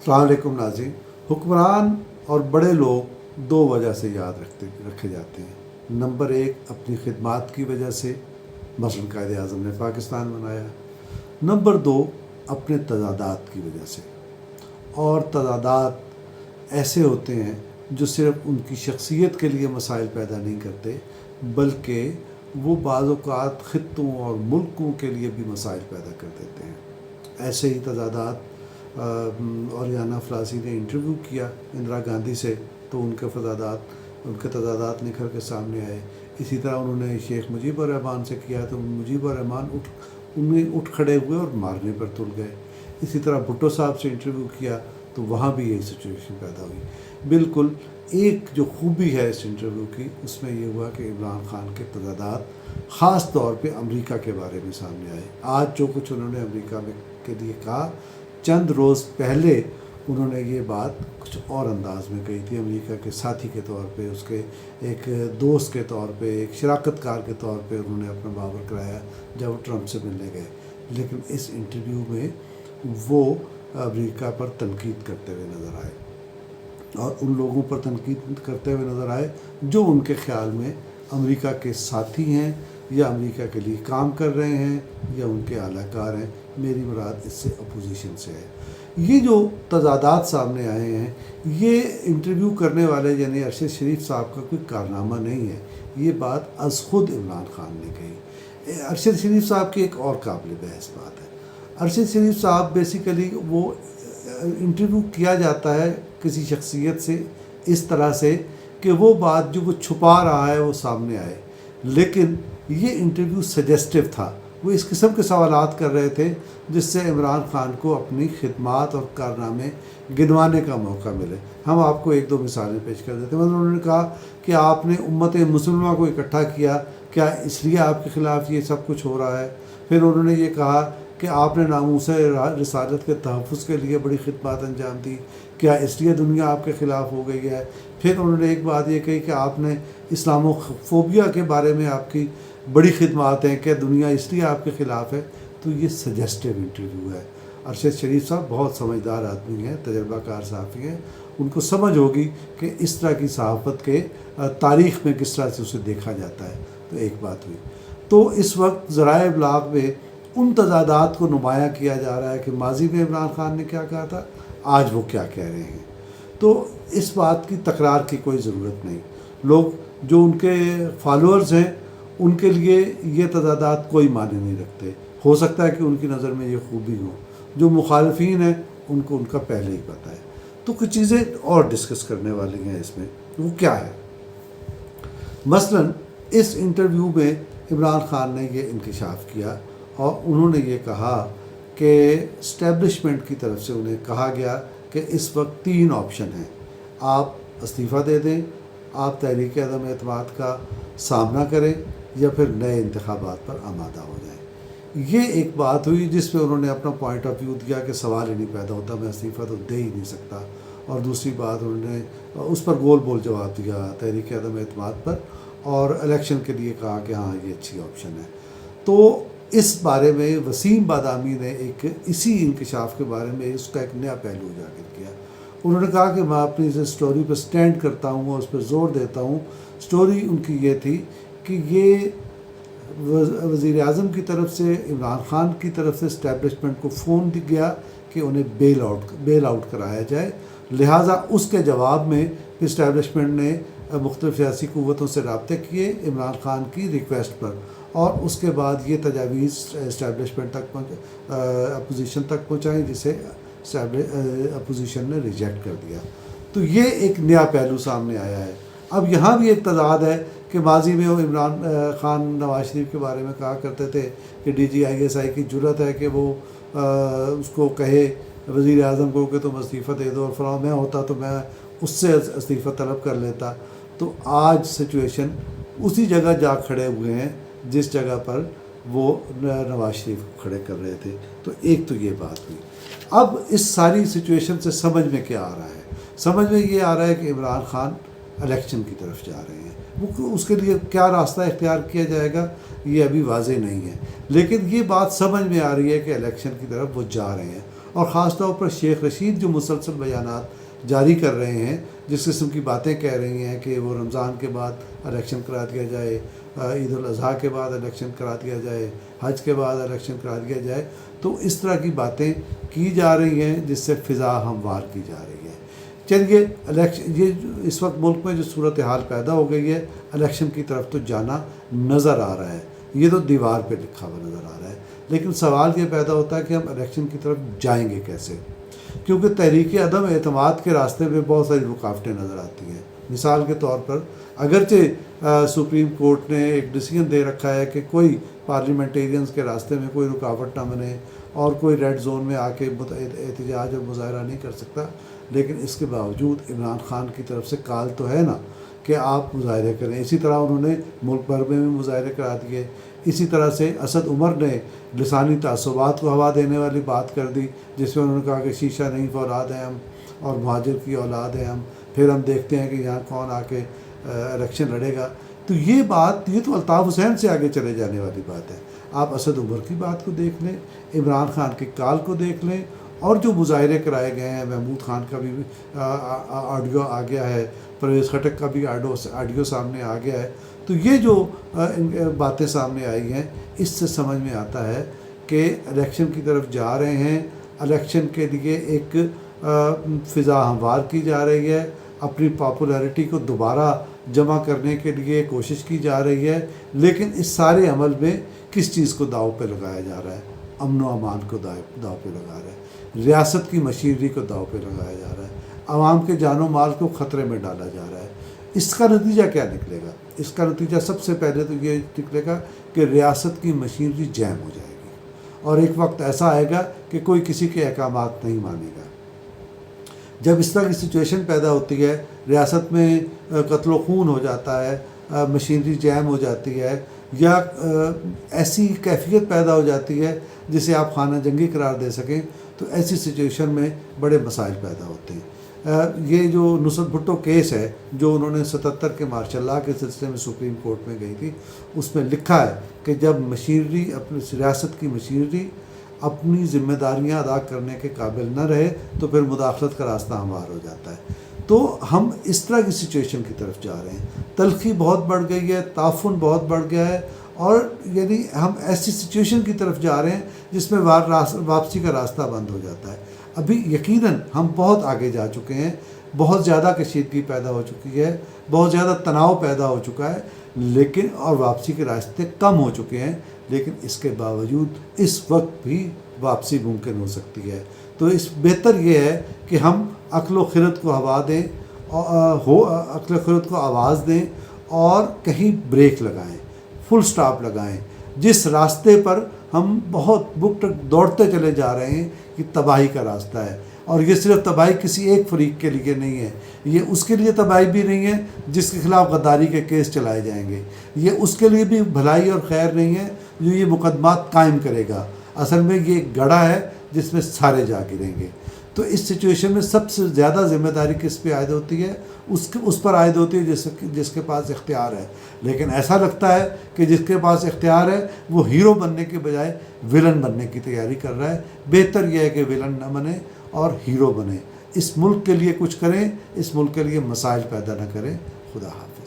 السلام علیکم ناظرین. حکمران اور بڑے لوگ دو وجہ سے یاد رکھے جاتے ہیں. نمبر ایک اپنی خدمات کی وجہ سے، مثلا قائد اعظم نے پاکستان بنایا. نمبر دو اپنے تضادات کی وجہ سے. اور تضادات ایسے ہوتے ہیں جو صرف ان کی شخصیت کے لیے مسائل پیدا نہیں کرتے، بلکہ وہ بعض اوقات خطوں اور ملکوں کے لیے بھی مسائل پیدا کر دیتے ہیں. ایسے ہی تضادات، اوریانا فلاسی نے انٹرویو کیا اندرا گاندھی سے تو ان کے تضادات نکھر کے سامنے آئے. اسی طرح انہوں نے شیخ مجیب الرحمان سے کیا تو مجیب الرحمان اٹھ کھڑے ہوئے اور مارنے پر تل گئے. اسی طرح بھٹو صاحب سے انٹرویو کیا تو وہاں بھی یہی سچویشن پیدا ہوئی. بالکل ایک جو خوبی ہے اس انٹرویو کی، اس میں یہ ہوا کہ عمران خان کے تضادات خاص طور پہ امریکہ کے بارے میں سامنے آئے. آج جو کچھ انہوں نے امریکہ کے لیے کہا، چند روز پہلے انہوں نے یہ بات کچھ اور انداز میں کہی تھی. امریکہ کے ساتھی کے طور پہ، اس کے ایک دوست کے طور پہ، ایک شراکت کار کے طور پہ انہوں نے اپنا باور کرایا جب وہ ٹرمپ سے ملنے گئے. لیکن اس انٹرویو میں وہ امریکہ پر تنقید کرتے ہوئے نظر آئے، اور ان لوگوں پر تنقید کرتے ہوئے نظر آئے جو ان کے خیال میں امریکہ کے ساتھی ہیں یا امریکہ کے لیے کام کر رہے ہیں یا ان کے اعلی کار ہیں. میری مراد اس سے اپوزیشن سے ہے. یہ جو تضادات سامنے آئے ہیں، یہ انٹرویو کرنے والے یعنی ارشد شریف صاحب کا کوئی کارنامہ نہیں ہے. یہ بات از خود عمران خان نے کہی. ارشد شریف صاحب کی ایک اور قابل بحث بات ہے. ارشد شریف صاحب بیسیکلی وہ انٹرویو کیا جاتا ہے کسی شخصیت سے اس طرح سے کہ وہ بات جو وہ چھپا رہا ہے وہ سامنے آئے. لیکن یہ انٹرویو سجیسٹیو تھا. وہ اس قسم کے سوالات کر رہے تھے جس سے عمران خان کو اپنی خدمات اور کارنامے گنوانے کا موقع ملے. ہم آپ کو ایک دو مثالیں پیش کر دیتے ہیں. مثلا انہوں نے کہا کہ آپ نے امت مسلمہ کو اکٹھا کیا، کیا اس لیے آپ کے خلاف یہ سب کچھ ہو رہا ہے؟ پھر انہوں نے یہ کہا کہ آپ نے ناموس رسالت کے تحفظ کے لیے بڑی خدمات انجام دی، کیا اس لیے دنیا آپ کے خلاف ہو گئی ہے؟ پھر انہوں نے ایک بات یہ کہی کہ آپ نے اسلامو فوبیا کے بارے میں آپ کی بڑی خدمات ہیں، کہ دنیا اس لیے آپ کے خلاف ہے. تو یہ سجیسٹیو انٹرویو ہے. ارشد شریف صاحب بہت سمجھدار آدمی ہیں، تجربہ کار صحافی ہیں. ان کو سمجھ ہوگی کہ اس طرح کی صحافت کے تاریخ میں کس طرح سے اسے دیکھا جاتا ہے. تو ایک بات ہوئی. تو اس وقت ذرائع ابلاغ میں ان تضادات کو نمایاں کیا جا رہا ہے کہ ماضی میں عمران خان نے کیا کہا تھا، آج وہ کیا کہہ رہے ہیں. تو اس بات کی تکرار کی کوئی ضرورت نہیں. لوگ جو ان کے فالوورز ہیں ان کے لیے یہ تضادات کوئی معنی نہیں رکھتے. ہو سکتا ہے کہ ان کی نظر میں یہ خوبی ہو. جو مخالفین ہیں ان کو ان کا پہلے ہی پتہ ہے. تو کچھ چیزیں اور ڈسکس کرنے والی ہیں اس میں. وہ کیا ہے؟ مثلا اس انٹرویو میں عمران خان نے یہ انکشاف کیا اور انہوں نے یہ کہا کہ اسٹیبلشمنٹ کی طرف سے انہیں کہا گیا کہ اس وقت 3 آپشن ہیں. آپ استعفیٰ دے دیں، آپ تحریک عدم اعتماد کا سامنا کریں، یا پھر نئے انتخابات پر آمادہ ہو جائیں. یہ ایک بات ہوئی جس پہ انہوں نے اپنا پوائنٹ آف ویو دیا کہ سوال ہی نہیں پیدا ہوتا، میں استعفیٰ تو دے ہی نہیں سکتا. اور دوسری بات انہوں نے اس پر گول بول جواب دیا تحریک عدم اعتماد پر، اور الیکشن کے لیے کہا کہ ہاں یہ اچھی آپشن ہے. تو اس بارے میں وسیم بادامی نے ایک اسی انکشاف کے بارے میں اس کا ایک نیا پہلو اجاگر کیا. انہوں نے کہا کہ میں اپنی اس اسٹوری پہ سٹینڈ کرتا ہوں اور اس پہ زور دیتا ہوں. اسٹوری ان کی یہ تھی کہ یہ وزیر اعظم کی طرف سے عمران خان کی طرف سے اسٹیبلشمنٹ کو فون گیا کہ انہیں بیل آؤٹ کرایا جائے. لہٰذا اس کے جواب میں اسٹیبلشمنٹ نے مختلف سیاسی قوتوں سے رابطے کیے عمران خان کی ریکویسٹ پر، اور اس کے بعد یہ تجاویز اسٹیبلشمنٹ تک اپوزیشن تک پہنچائیں، جسے اپوزیشن نے ریجیکٹ کر دیا. تو یہ ایک نیا پہلو سامنے آیا ہے. اب یہاں بھی ایک تضاد ہے کہ ماضی میں وہ عمران خان نواز شریف کے بارے میں کہا کرتے تھے کہ DGISI کی جرت ہے کہ وہ اس کو کہے وزیر اعظم کو کہ تم استعفیٰ دے دو، اور فلاں میں ہوتا تو میں اس سے استعفیٰ طلب کر لیتا. تو آج سچویشن اسی جگہ جا کھڑے ہوئے ہیں جس جگہ پر وہ نواز شریف کو کھڑے کر رہے تھے. تو ایک تو یہ بات ہوئی. اب اس ساری سچویشن سے سمجھ میں کیا آ رہا ہے؟ سمجھ میں یہ آ رہا ہے کہ عمران خان الیکشن کی طرف جا رہے ہیں. وہ اس کے لیے کیا راستہ اختیار کیا جائے گا یہ ابھی واضح نہیں ہے، لیکن یہ بات سمجھ میں آ رہی ہے کہ الیکشن کی طرف وہ جا رہے ہیں. اور خاص طور پر شیخ رشید جو مسلسل بیانات جاری کر رہے ہیں، جس قسم کی باتیں کہہ رہی ہیں کہ وہ رمضان کے بعد الیکشن کرا دیا جائے، عید الاضحیٰ کے بعد الیکشن کرا دیا جائے، حج کے بعد الیکشن کرا دیا جائے، تو اس طرح کی باتیں کی جا رہی ہیں جس سے فضا ہموار کی جا رہی ہے۔ چلیے الیکشن، یہ اس وقت ملک میں جو صورتحال پیدا ہو گئی ہے، الیکشن کی طرف تو جانا نظر آ رہا ہے، یہ تو دیوار پہ لکھا ہوا نظر آ رہا ہے، لیکن سوال یہ پیدا ہوتا ہے کہ ہم الیکشن کی طرف جائیں گے کیسے؟ کیونکہ تحریک عدم اعتماد کے راستے میں بہت ساری رکاوٹیں نظر آتی ہیں۔ مثال کے طور پر اگرچہ سپریم کورٹ نے ایک ڈیسیجن دے رکھا ہے کہ کوئی پارلیمنٹیرینز کے راستے میں کوئی رکاوٹ نہ بنے اور کوئی ریڈ زون میں آ کے احتجاج اور مظاہرہ نہیں کر سکتا، لیکن اس کے باوجود عمران خان کی طرف سے کال تو ہے نا کہ آپ مظاہرے کریں۔ اسی طرح انہوں نے ملک بھر میں بھی مظاہرے کرا دیے۔ اسی طرح سے اسد عمر نے لسانی تعصبات کو ہوا دینے والی بات کر دی، جس میں انہوں نے کہا کہ شیشہ نہیں فولاد ہیں ہم اور مہاجر کی اولاد ہیں ہم، پھر ہم دیکھتے ہیں کہ یہاں کون آ کے الیکشن لڑے گا۔ تو یہ بات، یہ تو الطاف حسین سے آگے چلے جانے والی بات ہے۔ آپ اسد عمر کی بات کو دیکھ لیں، عمران خان کی کال کو دیکھ لیں، اور جو مظاہرے کرائے گئے ہیں، محمود خان کا بھی آڈیو آ گیا ہے، پرویز خٹک کا بھی آڈیو سامنے آ گیا ہے۔ تو یہ جو باتیں سامنے آئی ہیں، اس سے سمجھ میں آتا ہے کہ الیکشن کی طرف جا رہے ہیں، الیکشن کے لیے ایک فضا ہموار کی جا رہی ہے، اپنی پاپولیرٹی کو دوبارہ جمع کرنے کے لیے کوشش کی جا رہی ہے، لیکن اس سارے عمل میں کس چیز کو داؤ پہ لگایا جا رہا ہے؟ امن و امان کو داؤ پہ لگا رہا ہے، ریاست کی مشینری کو داؤ پہ لگایا جا رہا ہے، عوام کے جان و مال کو خطرے میں ڈالا جا رہا ہے۔ اس کا نتیجہ کیا نکلے گا؟ اس کا نتیجہ سب سے پہلے تو یہ نکلے گا کہ ریاست کی مشینری جیم ہو جائے گی، اور ایک وقت ایسا آئے گا کہ کوئی کسی کے احکامات نہیں مانے گا۔ جب اس طرح کی سچویشن پیدا ہوتی ہے، ریاست میں قتل و خون ہو جاتا ہے، مشینری جیم ہو جاتی ہے، یا ایسی کیفیت پیدا ہو جاتی ہے جسے آپ خانہ جنگی قرار دے سکیں، تو ایسی سچویشن میں بڑے مسائل پیدا ہوتے ہیں۔ یہ جو نصرت بھٹو کیس ہے، جو انہوں نے 77 کے مارشل لاء کے سلسلے میں سپریم کورٹ میں گئی تھی، اس میں لکھا ہے کہ جب مشینری، اپنی ریاست کی مشینری اپنی ذمہ داریاں ادا کرنے کے قابل نہ رہے تو پھر مداخلت کا راستہ ہموار ہو جاتا ہے۔ تو ہم اس طرح کی سچویشن کی طرف جا رہے ہیں، تلخی بہت بڑھ گئی ہے، تعفن بہت بڑھ گیا ہے، اور یعنی ہم ایسی سچویشن کی طرف جا رہے ہیں جس میں واپسی کا راستہ بند ہو جاتا ہے۔ ابھی یقیناً ہم بہت آگے جا چکے ہیں، بہت زیادہ کشیدگی پیدا ہو چکی ہے، بہت زیادہ تناؤ پیدا ہو چکا ہے، لیکن اور واپسی کے راستے کم ہو چکے ہیں، لیکن اس کے باوجود اس وقت بھی واپسی ممکن ہو سکتی ہے۔ تو اس بہتر یہ ہے کہ ہم عقل و خرد کو ہوا دیں، عقل و خرد کو آواز دیں، اور کہیں بریک لگائیں، فل سٹاپ لگائیں۔ جس راستے پر ہم بہت بک تک دوڑتے چلے جا رہے ہیں، یہ تباہی کا راستہ ہے، اور یہ صرف تباہی کسی ایک فریق کے لیے نہیں ہے، یہ اس کے لیے تباہی بھی نہیں ہے جس کے خلاف غداری کے کیس چلائے جائیں گے، یہ اس کے لیے بھی بھلائی اور خیر نہیں ہے جو یہ مقدمات قائم کرے گا۔ اصل میں یہ ایک گڑھا ہے جس میں سارے جا گریں گے۔ تو اس سچویشن میں سب سے زیادہ ذمہ داری کس پہ عائد ہوتی ہے؟ اس پر عائد ہوتی ہے جس کے پاس اختیار ہے، لیکن ایسا لگتا ہے کہ جس کے پاس اختیار ہے وہ ہیرو بننے کے بجائے ولن بننے کی تیاری کر رہا ہے۔ بہتر یہ ہے کہ ولن نہ بنے اور ہیرو بنے، اس ملک کے لیے کچھ کریں، اس ملک کے لیے مسائل پیدا نہ کریں۔ خدا حافظ۔